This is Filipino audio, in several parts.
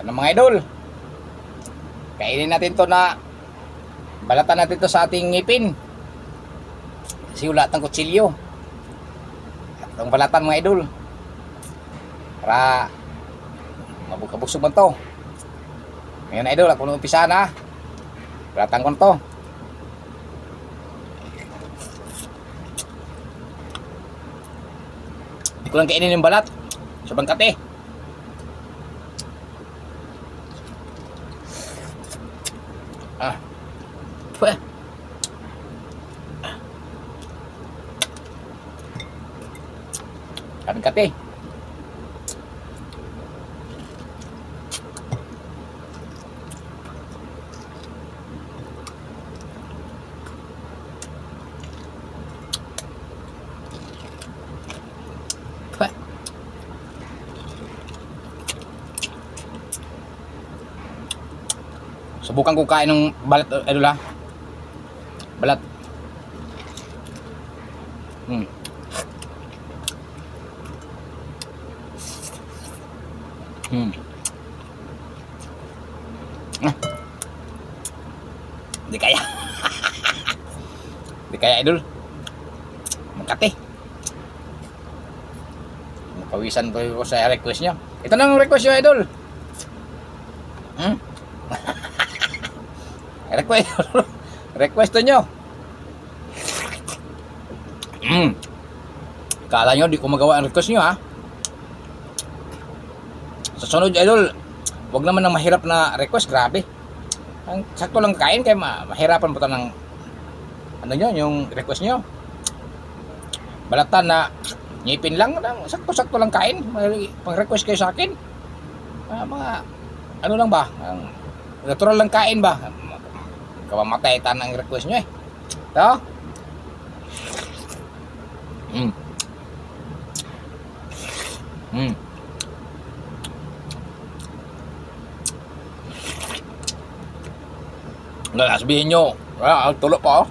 Ano mga idol, kainin natin to na balatan natin to sa ating ngipin kasi wala tang kutsilyo at itong balatan mga idol para mabukabusog man to. Ngayon idol, ako nung umpisa na balatan ko to. Hindi ko lang kainin yung balat sobrang kate. Pweh. Kate. Pweh. Subukan ko kain ng balat, idol ha. Balat. Hindi kaya. Hindi kaya idol. Magkate. Pawisan ko sa request nyo. Ito na ang request nyo idol. Request nyo. Kala nyo di ko magawa ang request nyo ha. Sa sunod idol, wag naman ng mahirap na request. Grabe, ang sakto lang kain kaya mahirapan po ito ng ano nyo, yung request nyo. Balatan na ngipin lang, sakto lang kain. Pang request kayo sa akin, mga ano lang ba, natural lang kain ba. Kamamatay tan ang request nyo eh. Ito. Sabihin nyo, tulo pa oh.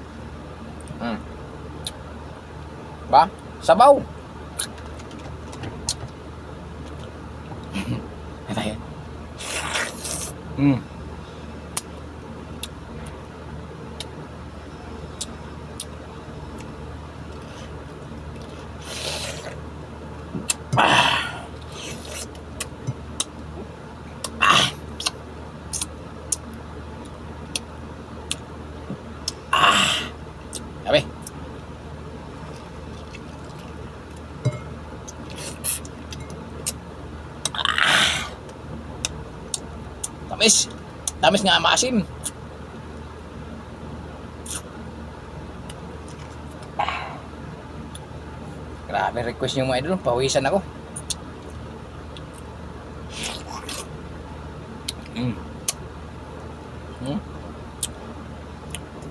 Ba? Sabaw. Sabi. Tamis. Tamis nga maasim. Grabe request nyo mga idol. Pawisan ako.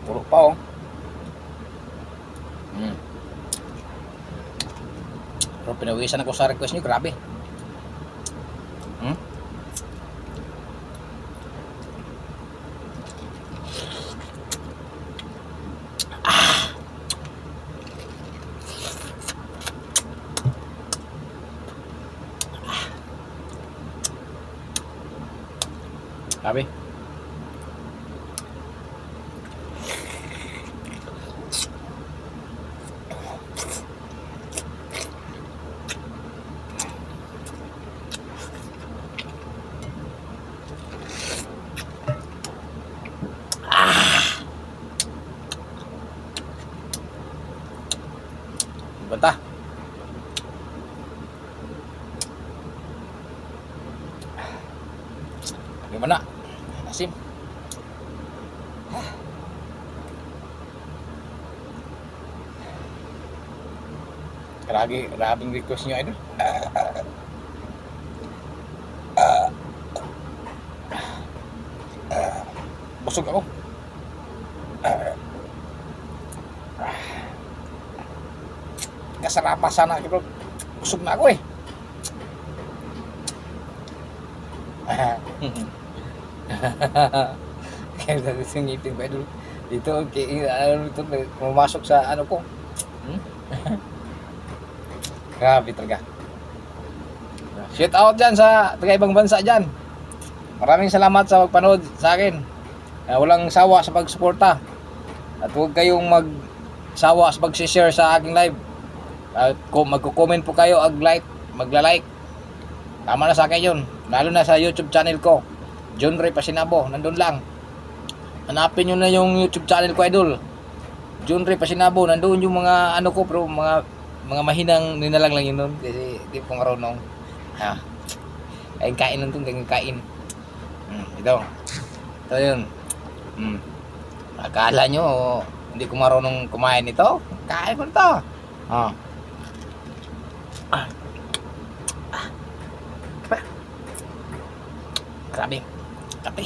Puro pa oh. Pero pinawisan ako sa request nyo. Grabe. Grabe. Banta. Gimana? Asim. Grabing request nyo idol. Busog ako. Kasarapa sana bro. Busog na ako eh. Kaya dito yung ngipin ko idol. Dito, pumasok sa ano ko. Grabe talaga. Shout out dyan sa taga ibang bansa dyan. Maraming salamat sa pagpanood sa akin. Walang sawa sa pagsuporta. At huwag kayong magsawa sa pag-share sa aking live. Kung magko-comment po kayo, magla-like. Tama na sa akin yun. Lalo na sa YouTube channel ko, John Ray Pasinabo. Nandun lang. Hanapin nyo na yung YouTube channel ko, idol. John Ray Pasinabo. Nandun yung mga ano ko, pero mga mahinang ninalang lang yun nun. Kasi di ko marunong. Kain nun itong kain. Ito yun. Akala nyo hindi ko marunong kumain ito? Kain ko ito. Grabe. Kape.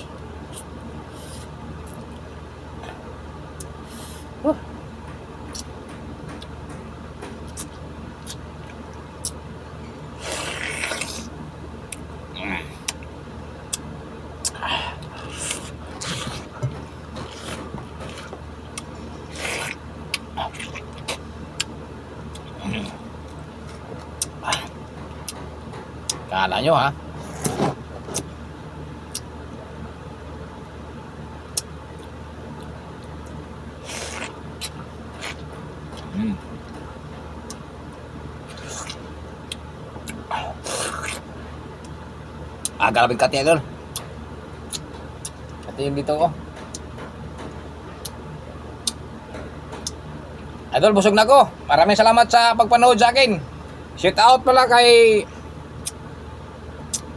Kala nyo ha. Grabe kati idol. Kati yung dito ko. Idol, busog na ko. Maraming salamat sa pagpanood sa akin. Shout out pala kay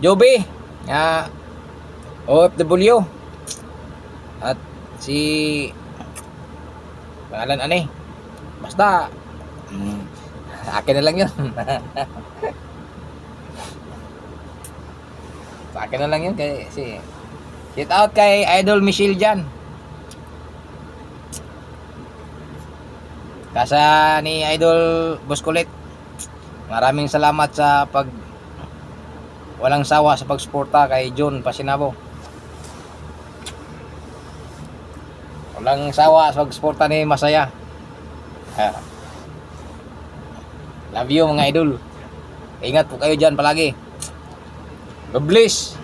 Joby, OFW. At si pangalan ani. Basta akin na lang 'yun. Sa akin na lang 'yun kay shout out kay Idol Michelle Jan. Kasa ni Idol Buskulit. Maraming salamat sa walang sawa sa pagsuporta kay John Pasinabo. Walang sawa sa pagsuporta ni Masaya. Love you mga idol. Ingat po kayo dyan palagi. God bless.